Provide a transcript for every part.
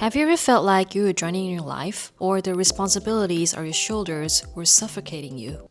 Have you ever felt like you were drowning in your life, or the responsibilities on your shoulders were suffocating you?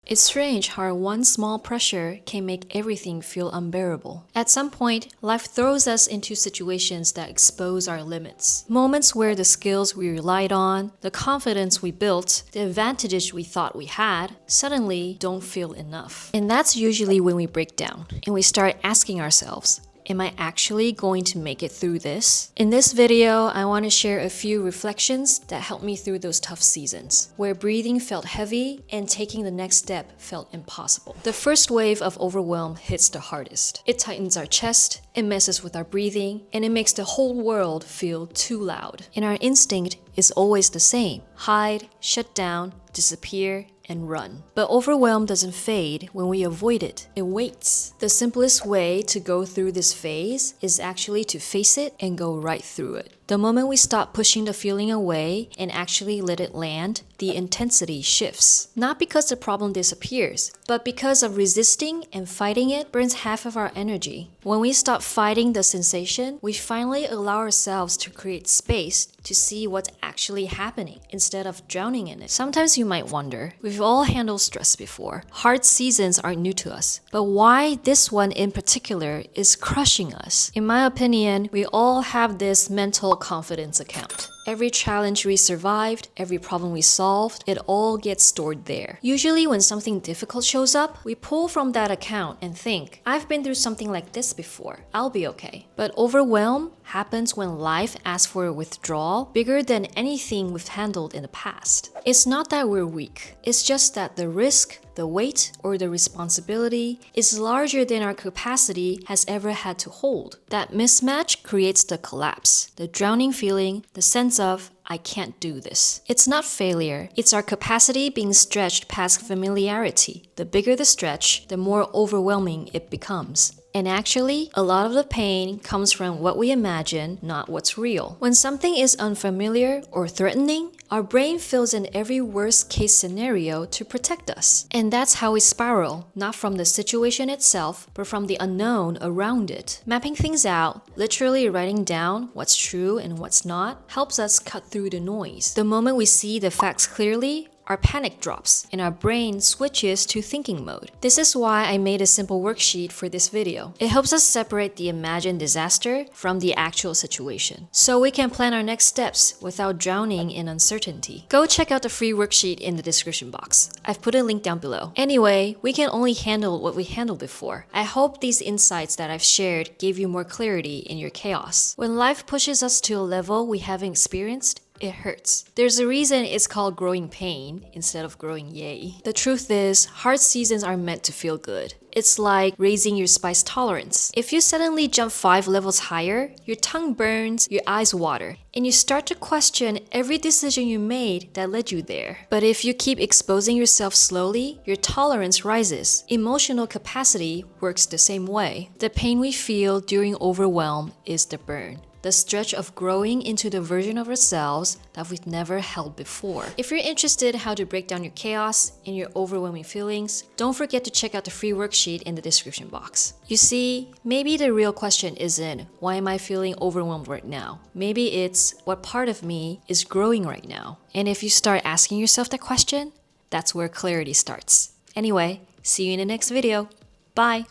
It's strange how one small pressure can make everything feel unbearable. At some point, life throws us into situations that expose our limits. Moments where the skills we relied on, the confidence we built, the advantages we thought we had, suddenly don't feel enough. And that's usually when we break down, and we start asking ourselves, am I actually going to make it through this? In this video, I want to share a few reflections that helped me through those tough seasons, where breathing felt heavy and taking the next step felt impossible. The first wave of overwhelm hits the hardest. It tightens our chest, it messes with our breathing, and it makes the whole world feel too loud. And our instinct is always the same: hide, shut down, disappear, and run. But overwhelm doesn't fade when we avoid it. It waits. The simplest way to go through this phase is actually to face it and go right through it. The moment we stop pushing the feeling away and actually let it land, the intensity shifts. Not because the problem disappears, but because of resisting and fighting it burns half of our energy. When we stop fighting the sensation, we finally allow ourselves to create space to see what's actually happening instead of drowning in it. Sometimes you might wonder, we've all handled stress before. Hard seasons aren't new to us, but why this one in particular is crushing us? In my opinion, we all have this mental confidence account. Every challenge we survived, every problem we solved, it all gets stored there. Usually when something difficult shows up, we pull from that account and think, I've been through something like this before, I'll be okay. But overwhelm happens when life asks for a withdrawal bigger than anything we've handled in the past. It's not that we're weak, it's just that the risk, the weight, or the responsibility is larger than our capacity has ever had to hold. That mismatch creates the collapse, the drowning feeling, the sense of, I can't do this. It's not failure, it's our capacity being stretched past familiarity. The bigger the stretch, the more overwhelming it becomes. And actually, a lot of the pain comes from what we imagine, not what's real. When something is unfamiliar or threatening, our brain fills in every worst-case scenario to protect us. And that's how we spiral, not from the situation itself, but from the unknown around it. Mapping things out, literally writing down what's true and what's not, helps us cut through the noise. The moment we see the facts clearly, our panic drops and our brain switches to thinking mode. This is why I made a simple worksheet for this video. It helps us separate the imagined disaster from the actual situation, so we can plan our next steps without drowning in uncertainty. Go check out the free worksheet in the description box. I've put a link down below. Anyway, we can only handle what we handled before. I hope these insights that I've shared gave you more clarity in your chaos. When life pushes us to a level we haven't experienced, it hurts. There's a reason it's called growing pain instead of growing yay. The truth is, hard seasons are meant to feel good. It's like raising your spice tolerance. If you suddenly jump 5 levels higher, your tongue burns, your eyes water, and you start to question every decision you made that led you there. But if you keep exposing yourself slowly, your tolerance rises. Emotional capacity works the same way. The pain we feel during overwhelm is the burn. The stretch of growing into the version of ourselves that we've never held before. If you're interested in how to break down your chaos and your overwhelming feelings, don't forget to check out the free worksheet in the description box. You see, maybe the real question isn't, why am I feeling overwhelmed right now? Maybe it's, what part of me is growing right now? And if you start asking yourself that question, that's where clarity starts. Anyway, see you in the next video. Bye!